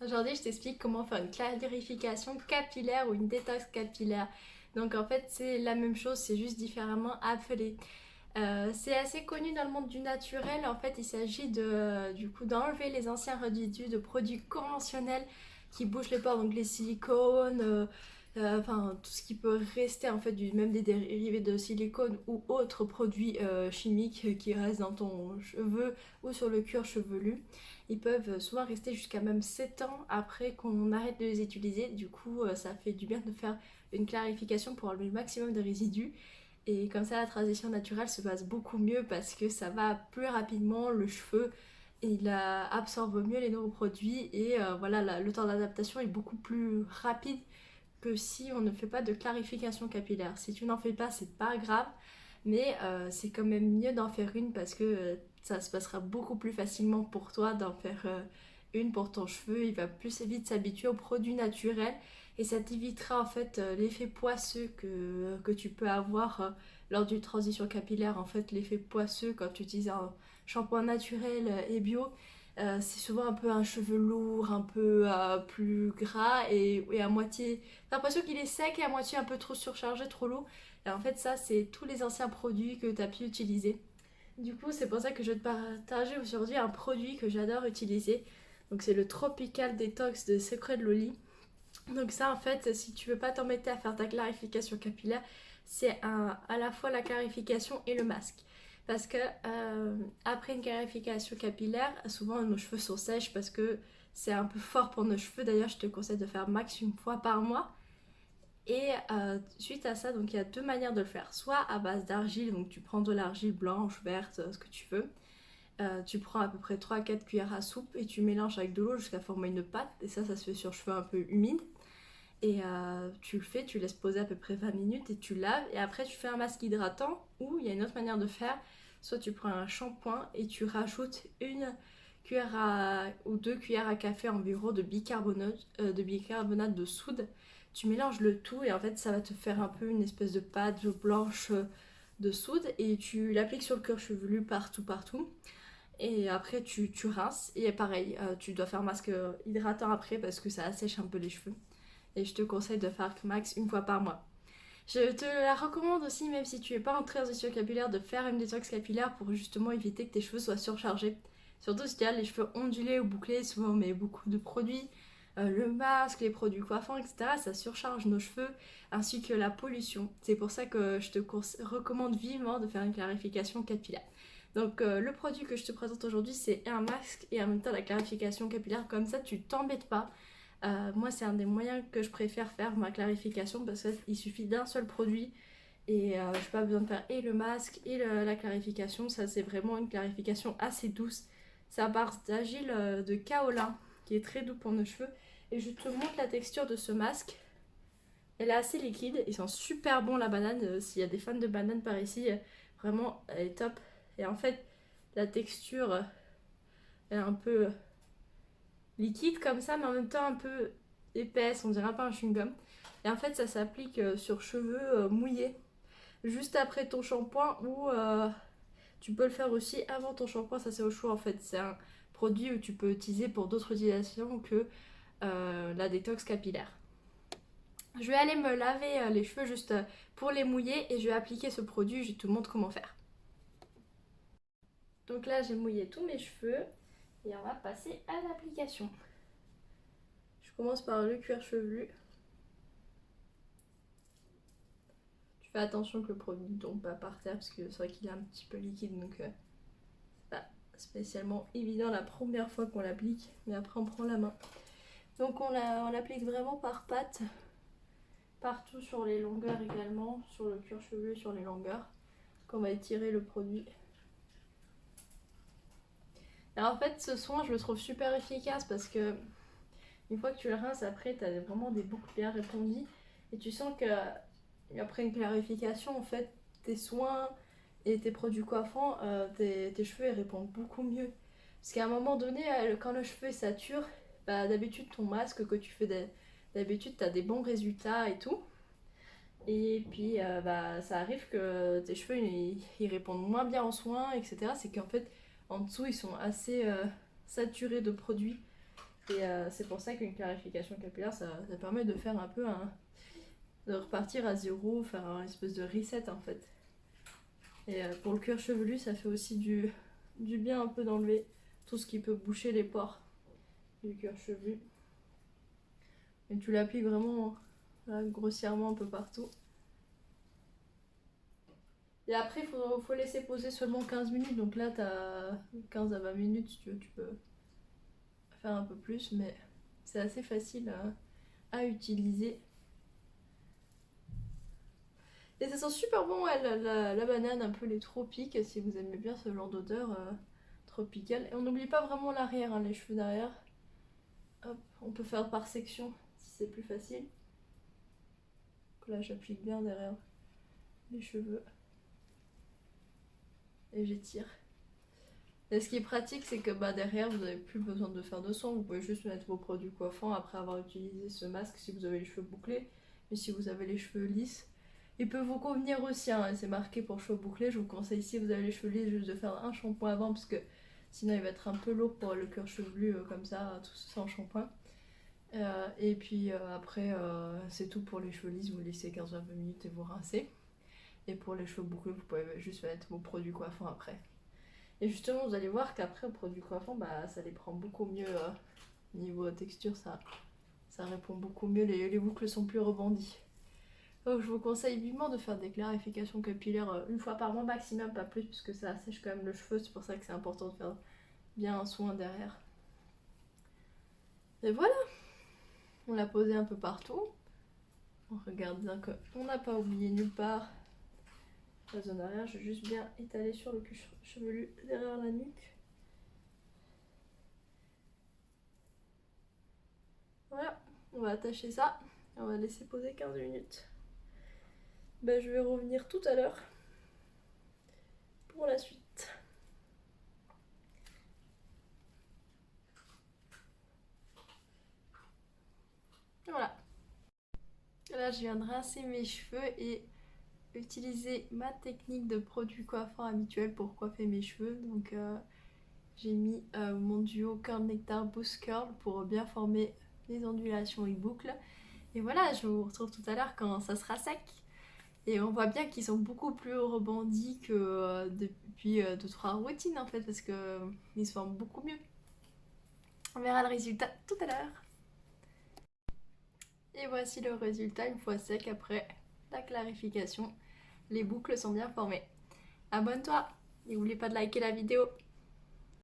Aujourd'hui, je t'explique comment faire une clarification capillaire ou une détox capillaire. Donc en fait, c'est la même chose, c'est juste différemment appelé. C'est assez connu dans le monde du naturel. En fait, il s'agit du coup d'enlever les anciens résidus de produits conventionnels qui bouchent les pores, donc les silicones, enfin tout ce qui peut rester en fait, même des dérivés de silicone ou autres produits chimiques qui restent dans ton cheveu ou sur le cuir chevelu. Ils peuvent souvent rester jusqu'à même 7 ans après qu'on arrête de les utiliser. Du coup, ça fait du bien de faire une clarification pour enlever le maximum de résidus. Et comme ça, la transition naturelle se passe beaucoup mieux parce que ça va plus rapidement, le cheveu, il absorbe mieux les nouveaux produits et voilà, le temps d'adaptation est beaucoup plus rapide que si on ne fait pas de clarification capillaire. Si tu n'en fais pas, c'est pas grave, mais c'est quand même mieux d'en faire une parce que ça se passera beaucoup plus facilement pour toi d'en faire une pour ton cheveu. Il va plus vite s'habituer aux produits naturels et ça t'évitera en fait l'effet poisseux que tu peux avoir lors d'une transition capillaire. En fait, l'effet poisseux quand tu utilises un shampoing naturel et bio, c'est souvent un peu un cheveu lourd, un peu plus gras et à moitié. T'as l'impression qu'il est sec et à moitié un peu trop surchargé, trop lourd. Et en fait, ça, c'est tous les anciens produits que tu as pu utiliser. Du coup, c'est pour ça que je vais te partager aujourd'hui un produit que j'adore utiliser. Donc, c'est le Tropical Detox de Secret de Loli. Donc, ça, en fait, si tu veux pas t'embêter à faire ta clarification capillaire, c'est à la fois la clarification et le masque. Parce que après une clarification capillaire, souvent nos cheveux sont sèches parce que c'est un peu fort pour nos cheveux. D'ailleurs, je te conseille de faire max une fois par mois. Et suite à ça, donc il y a deux manières de le faire. Soit à base d'argile, donc tu prends de l'argile blanche, verte, ce que tu veux. Tu prends à peu près 3 à 4 cuillères à soupe et tu mélanges avec de l'eau jusqu'à former une pâte. Et ça se fait sur cheveux un peu humides. Et tu le fais, tu laisses poser à peu près 20 minutes et tu laves. Et après, tu fais un masque hydratant ou il y a une autre manière de faire. Soit tu prends un shampoing et tu rajoutes une cuillère ou 2 cuillères à café environ de bicarbonate de soude. Tu mélanges le tout et en fait, ça va te faire un peu une espèce de pâte blanche de soude et tu l'appliques sur le cuir chevelu partout, partout. Et après, tu rinces. Et pareil, tu dois faire un masque hydratant après parce que ça assèche un peu les cheveux et je te conseille de faire max une fois par mois. Je te la recommande aussi, même si tu n'es pas en transition capillaire, de faire une détox capillaire pour justement éviter que tes cheveux soient surchargés. Surtout si tu as les cheveux ondulés ou bouclés, souvent on met beaucoup de produits, le masque, les produits coiffants, etc. Ça surcharge nos cheveux ainsi que la pollution. C'est pour ça que je te recommande vivement de faire une clarification capillaire. Donc le produit que je te présente aujourd'hui c'est un masque et en même temps la clarification capillaire, comme ça tu t'embêtes pas. Moi, c'est un des moyens que je préfère faire ma clarification parce qu'il suffit d'un seul produit et je n'ai pas besoin de faire et le masque et la clarification. Ça, c'est vraiment une clarification assez douce. C'est à base d'argile de kaolin qui est très doux pour nos cheveux. Et je te montre la texture de ce masque. Elle est assez liquide. Ils sont super bons la banane. S'il y a des fans de banane par ici, vraiment, elle est top. Et en fait, la texture, elle est un peu liquide comme ça, mais en même temps un peu épaisse, on dirait pas un chewing-gum. Et en fait, ça s'applique sur cheveux mouillés, juste après ton shampoing ou tu peux le faire aussi avant ton shampoing, ça c'est au choix en fait. C'est un produit où tu peux utiliser pour d'autres utilisations que la détox capillaire. Je vais aller me laver les cheveux juste pour les mouiller et je vais appliquer ce produit, je te montre comment faire. Donc là, j'ai mouillé tous mes cheveux et on va passer à l'application. Je commence par le cuir chevelu. Fais attention que le produit ne tombe pas par terre parce que c'est vrai qu'il est un petit peu liquide donc c'est pas spécialement évident la première fois qu'on l'applique, mais après on prend la main. Donc on l'applique vraiment par patte, partout sur les longueurs également, sur le cuir chevelu, sur les longueurs, qu'on va étirer le produit. Alors en fait ce soin je le trouve super efficace parce que une fois que tu le rinces après tu as vraiment des boucles bien répondues et tu sens que après une clarification en fait tes soins et tes produits coiffants, tes cheveux ils répondent beaucoup mieux. Parce qu'à un moment donné, quand le cheveu est sature, bah, d'habitude ton masque que tu fais d'habitude, tu as des bons résultats et tout. Et puis bah, ça arrive que tes cheveux ils répondent moins bien aux soins, etc. C'est qu'en fait en dessous ils sont assez saturés de produits Et c'est pour ça qu'une clarification capillaire, ça permet de faire un peu de repartir à zéro, faire un espèce de reset en fait. Et pour le cuir chevelu, ça fait aussi du bien un peu d'enlever tout ce qui peut boucher les pores du cuir chevelu. Et tu l'appliques vraiment là, grossièrement un peu partout. Et après, il faut laisser poser seulement 15 minutes. Donc là, tu as 15 à 20 minutes si tu veux, tu peux faire un peu plus, mais c'est assez facile à utiliser. Et ça sent super bon, ouais, la banane, un peu les tropiques, si vous aimez bien ce genre d'odeur tropicale. Et on n'oublie pas vraiment l'arrière, hein, les cheveux derrière. Hop, on peut faire par section si c'est plus facile. Donc là, j'applique bien derrière les cheveux. Et j'étire. Et ce qui est pratique, c'est que derrière, vous n'avez plus besoin de faire de soin. Vous pouvez juste mettre vos produits coiffants après avoir utilisé ce masque si vous avez les cheveux bouclés. Mais si vous avez les cheveux lisses, il peut vous convenir aussi. Hein, c'est marqué pour cheveux bouclés. Je vous conseille, si vous avez les cheveux lisses, juste de faire un shampoing avant parce que sinon il va être un peu lourd pour le cuir chevelu comme ça, tout sans shampoing. Et puis après, c'est tout pour les cheveux lisses. Vous laissez 15-20 minutes et vous rincez. Et pour les cheveux bouclés, vous pouvez juste mettre vos produits coiffants après. Et justement, vous allez voir qu'après, au produit coiffant, ça les prend beaucoup mieux. Niveau texture, ça répond beaucoup mieux. Les boucles sont plus rebondies. Donc, je vous conseille vivement de faire des clarifications capillaires une fois par mois maximum, pas plus, parce que ça assèche quand même le cheveu. C'est pour ça que c'est important de faire bien un soin derrière. Et voilà, on l'a posé un peu partout. On regarde bien qu'on n'a pas oublié nulle part la zone arrière. Je vais juste bien étaler sur le cuir chevelu derrière la nuque. Voilà, on va attacher ça et on va laisser poser 15 minutes. Je vais revenir tout à l'heure pour la suite. Voilà. Là, je viens de rincer mes cheveux et utiliser ma technique de produit coiffant habituel pour coiffer mes cheveux. Donc, j'ai mis mon duo Curl Nectar Boost Curl pour bien former les ondulations et boucles. Et voilà, je vous retrouve tout à l'heure quand ça sera sec. Et on voit bien qu'ils sont beaucoup plus rebondis que depuis 2-3 routines en fait, parce qu'ils se forment beaucoup mieux. On verra le résultat tout à l'heure. Et voici le résultat une fois sec après la clarification. Les boucles sont bien formées. Abonne-toi et n'oublie pas de liker la vidéo.